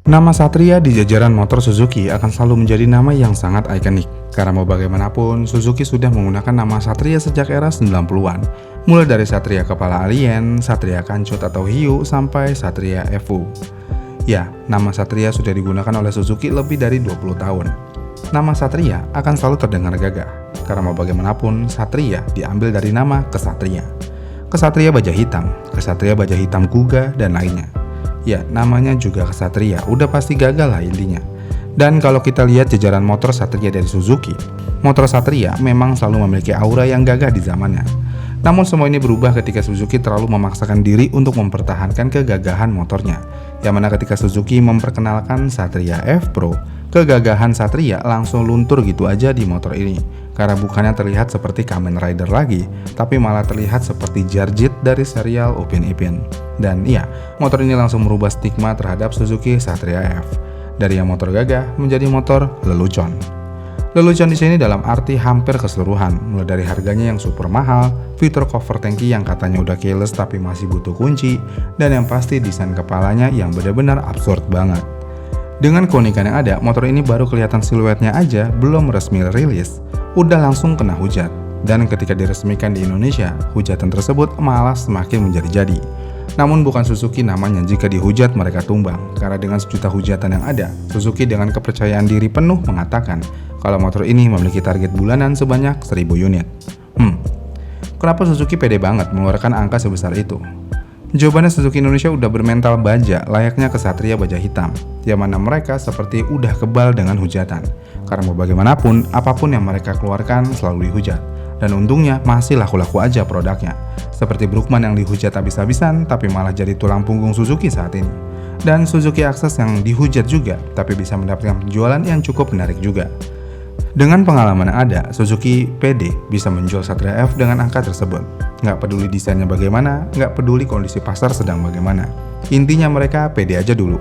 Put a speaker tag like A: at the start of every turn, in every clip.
A: Nama Satria di jajaran motor Suzuki akan selalu menjadi nama yang sangat ikonik. Karena mau bagaimanapun, Suzuki sudah menggunakan nama Satria sejak era 90-an. Mulai dari Satria Kepala Alien, Satria Kancut atau Hiu, sampai Satria Evo. Ya, nama Satria sudah digunakan oleh Suzuki lebih dari 20 tahun. Nama Satria akan selalu terdengar gagah. Karena mau bagaimanapun, Satria diambil dari nama Kesatria. Kesatria Baja Hitam, Kesatria Baja Hitam Kuga, dan lainnya. Ya, namanya juga Kesatria, udah pasti gagal lah intinya. Dan kalau kita lihat jajaran motor Satria dari Suzuki, motor Satria memang selalu memiliki aura yang gagah di zamannya. Namun semua ini berubah ketika Suzuki terlalu memaksakan diri untuk mempertahankan kegagahan motornya. Yang mana ketika Suzuki memperkenalkan Satria F Pro, kegagahan Satria langsung luntur gitu aja di motor ini. Karena bukannya terlihat seperti Kamen Rider lagi, tapi malah terlihat seperti Jarjit dari serial Upin Ipin. Dan iya, motor ini langsung merubah stigma terhadap Suzuki Satria F. Dari yang motor gagah menjadi motor lelucon. Lelucon di sini dalam arti hampir keseluruhan, mulai dari harganya yang super mahal, fitur cover tangki yang katanya udah keyless tapi masih butuh kunci, dan yang pasti desain kepalanya yang benar-benar absurd banget. Dengan keunikan yang ada, motor ini baru kelihatan siluetnya aja belum resmi rilis, udah langsung kena hujat. Dan ketika diresmikan di Indonesia, hujatan tersebut malah semakin menjadi-jadi. Namun bukan Suzuki namanya jika dihujat mereka tumbang, karena dengan sejuta hujatan yang ada, Suzuki dengan kepercayaan diri penuh mengatakan kalau motor ini memiliki target bulanan sebanyak 1000 unit. Kenapa Suzuki pede banget mengeluarkan angka sebesar itu? Jawabannya Suzuki Indonesia udah bermental baja layaknya Kesatria Baja Hitam, yang mana mereka seperti udah kebal dengan hujatan. Karena mau bagaimanapun, apapun yang mereka keluarkan selalu dihujat. Dan untungnya masih laku-laku aja produknya. Seperti Brookman yang dihujat habis-habisan tapi malah jadi tulang punggung Suzuki saat ini. Dan Suzuki Access yang dihujat juga tapi bisa mendapatkan penjualan yang cukup menarik juga. Dengan pengalaman yang ada, Suzuki pede bisa menjual Satria F dengan angka tersebut. Nggak peduli desainnya bagaimana, nggak peduli kondisi pasar sedang bagaimana. Intinya mereka pede aja dulu.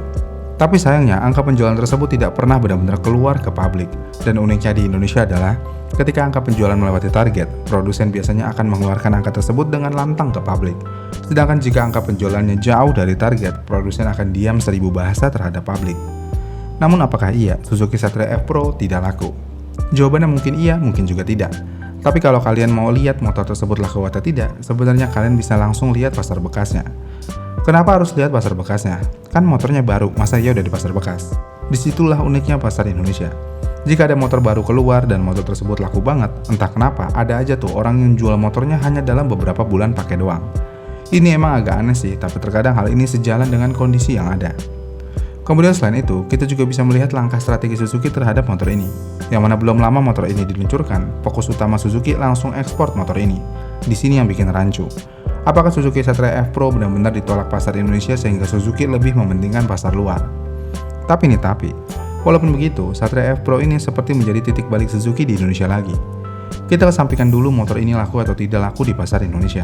A: Tapi sayangnya angka penjualan tersebut tidak pernah benar-benar keluar ke publik. Dan uniknya di Indonesia adalah ketika angka penjualan melewati target, produsen biasanya akan mengeluarkan angka tersebut dengan lantang ke publik. Sedangkan jika angka penjualannya jauh dari target, produsen akan diam 1000 bahasa terhadap publik. Namun apakah iya Suzuki Satria F Pro tidak laku? Jawabannya mungkin iya, mungkin juga tidak. Tapi kalau kalian mau lihat motor tersebut laku atau tidak, sebenarnya kalian bisa langsung lihat pasar bekasnya. Kenapa harus lihat pasar bekasnya? Kan motornya baru, masa iya udah di pasar bekas? Disitulah uniknya pasar Indonesia. Jika ada motor baru keluar dan motor tersebut laku banget, entah kenapa ada aja tuh orang yang jual motornya hanya dalam beberapa bulan pakai doang. Ini emang agak aneh sih, tapi terkadang hal ini sejalan dengan kondisi yang ada. Kemudian selain itu, kita juga bisa melihat langkah strategi Suzuki terhadap motor ini. Yang mana belum lama motor ini diluncurkan, fokus utama Suzuki langsung ekspor motor ini. Di sini yang bikin rancu. Apakah Suzuki Satria F Pro benar-benar ditolak pasar Indonesia sehingga Suzuki lebih mementingkan pasar luar? Tapi, walaupun begitu, Satria F Pro ini seperti menjadi titik balik Suzuki di Indonesia lagi. Kita kesampingkan dulu motor ini laku atau tidak laku di pasar Indonesia.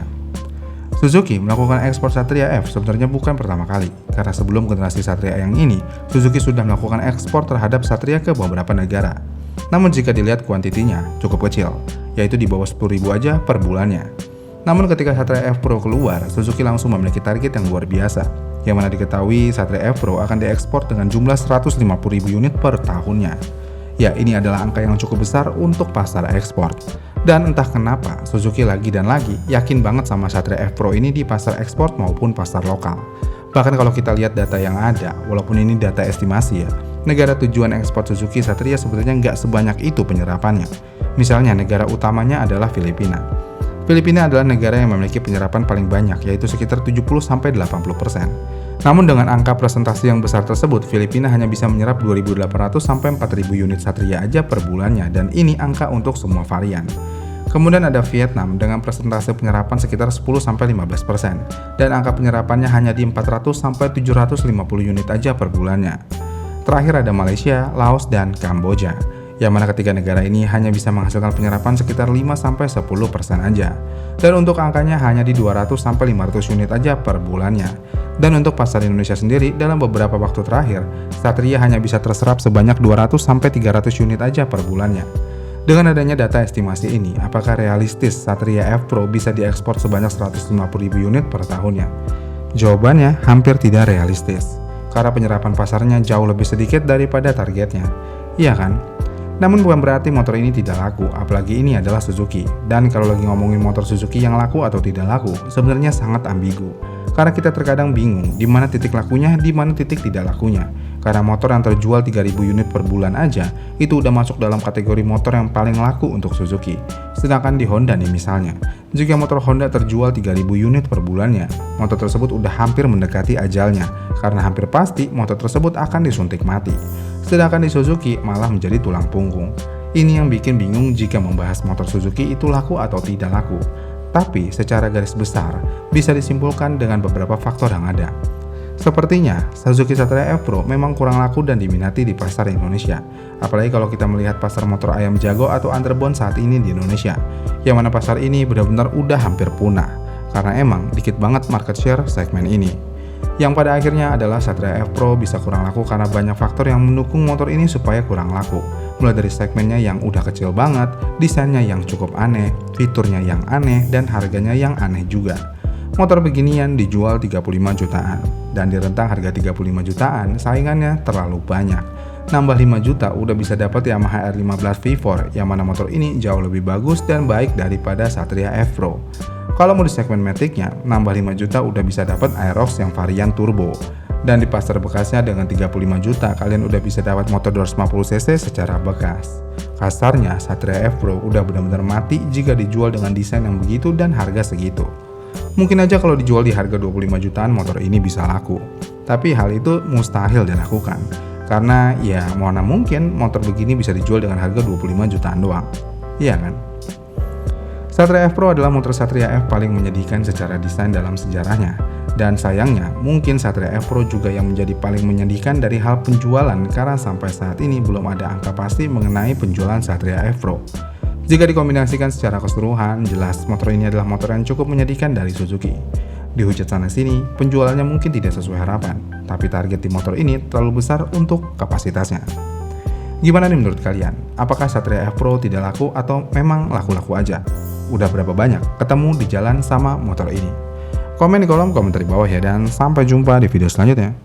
A: Suzuki melakukan ekspor Satria F sebenarnya bukan pertama kali, karena sebelum generasi Satria yang ini, Suzuki sudah melakukan ekspor terhadap Satria ke beberapa negara. Namun jika dilihat kuantitinya cukup kecil, yaitu di bawah 10.000 aja per bulannya. Namun ketika Satria F Pro keluar, Suzuki langsung memiliki target yang luar biasa, yang mana diketahui Satria F Pro akan diekspor dengan jumlah 150.000 unit per tahunnya. Ya, ini adalah angka yang cukup besar untuk pasar ekspor. Dan entah kenapa, Suzuki lagi dan lagi yakin banget sama Satria F Pro ini di pasar ekspor maupun pasar lokal. Bahkan kalau kita lihat data yang ada, walaupun ini data estimasi ya, negara tujuan ekspor Suzuki Satria sebenarnya nggak sebanyak itu penyerapannya. Misalnya negara utamanya adalah Filipina. Filipina adalah negara yang memiliki penyerapan paling banyak, yaitu sekitar 70-80%. Namun dengan angka presentasi yang besar tersebut, Filipina hanya bisa menyerap 2.800 sampai 4.000 unit Satria aja per bulannya, dan ini angka untuk semua varian. Kemudian ada Vietnam dengan persentase penyerapan sekitar 10-15%, dan angka penyerapannya hanya di 400 sampai 750 unit aja per bulannya. Terakhir ada Malaysia, Laos, dan Kamboja, yang mana ketiga negara ini hanya bisa menghasilkan penyerapan sekitar 5-10% aja. Dan untuk angkanya hanya di 200-500 unit aja per bulannya. Dan untuk pasar Indonesia sendiri, dalam beberapa waktu terakhir, Satria hanya bisa terserap sebanyak 200-300 unit aja per bulannya. Dengan adanya data estimasi ini, apakah realistis Satria F Pro bisa diekspor sebanyak 150.000 unit per tahunnya? Jawabannya hampir tidak realistis. karena penyerapan pasarnya jauh lebih sedikit daripada targetnya. Iya kan? Namun bukan berarti motor ini tidak laku, apalagi ini adalah Suzuki. Dan kalau lagi ngomongin motor Suzuki yang laku atau tidak laku, sebenarnya sangat ambigu. Karena kita terkadang bingung di mana titik lakunya, di mana titik tidak lakunya. Karena motor yang terjual 3.000 unit per bulan aja, itu udah masuk dalam kategori motor yang paling laku untuk Suzuki. Sedangkan di Honda nih misalnya, jika motor Honda terjual 3.000 unit per bulannya, motor tersebut udah hampir mendekati ajalnya, karena hampir pasti motor tersebut akan disuntik mati. Sedangkan di Suzuki malah menjadi tulang punggung. Ini yang bikin bingung jika membahas motor Suzuki itu laku atau tidak laku. Tapi secara garis besar, bisa disimpulkan dengan beberapa faktor yang ada. Sepertinya, Suzuki Satria F-Pro memang kurang laku dan diminati di pasar Indonesia. Apalagi kalau kita melihat pasar motor ayam jago atau underbone saat ini di Indonesia. Yang mana pasar ini benar-benar udah hampir punah. Karena emang dikit banget market share segmen ini. Yang pada akhirnya adalah Satria F-Pro bisa kurang laku karena banyak faktor yang mendukung motor ini supaya kurang laku. Mulai dari segmennya yang udah kecil banget, desainnya yang cukup aneh, fiturnya yang aneh, dan harganya yang aneh juga. Motor beginian dijual 35 jutaan, dan di rentang harga 35 jutaan saingannya terlalu banyak. Nambah 5 juta udah bisa dapat Yamaha R15 V4, yang mana motor ini jauh lebih bagus dan baik daripada Satria F-Pro. Kalau mau di segmen Matic-nya, nambah 5 juta udah bisa dapat Aerox yang varian turbo. Dan di pasar bekasnya dengan 35 juta kalian udah bisa dapat motor 250cc secara bekas. Kasarnya Satria F-Pro udah benar-benar mati jika dijual dengan desain yang begitu dan harga segitu. Mungkin aja kalau dijual di harga 25 jutaan motor ini bisa laku. Tapi hal itu mustahil dilakukan. Karena ya mana mungkin motor begini bisa dijual dengan harga 25 jutaan doang. Iya kan? Satria F-Pro adalah motor Satria F paling menyedihkan secara desain dalam sejarahnya. Dan sayangnya, mungkin Satria F-Pro juga yang menjadi paling menyedihkan dari hal penjualan karena sampai saat ini belum ada angka pasti mengenai penjualan Satria F-Pro. Jika dikombinasikan secara keseluruhan, jelas motor ini adalah motor yang cukup menyedihkan dari Suzuki. Dihujat sana-sini, penjualannya mungkin tidak sesuai harapan, tapi target di motor ini terlalu besar untuk kapasitasnya. Gimana nih menurut kalian? Apakah Satria F-Pro tidak laku atau memang laku-laku aja? Udah berapa banyak ketemu di jalan sama motor ini? Komen di kolom komentar di bawah ya, dan sampai jumpa di video selanjutnya.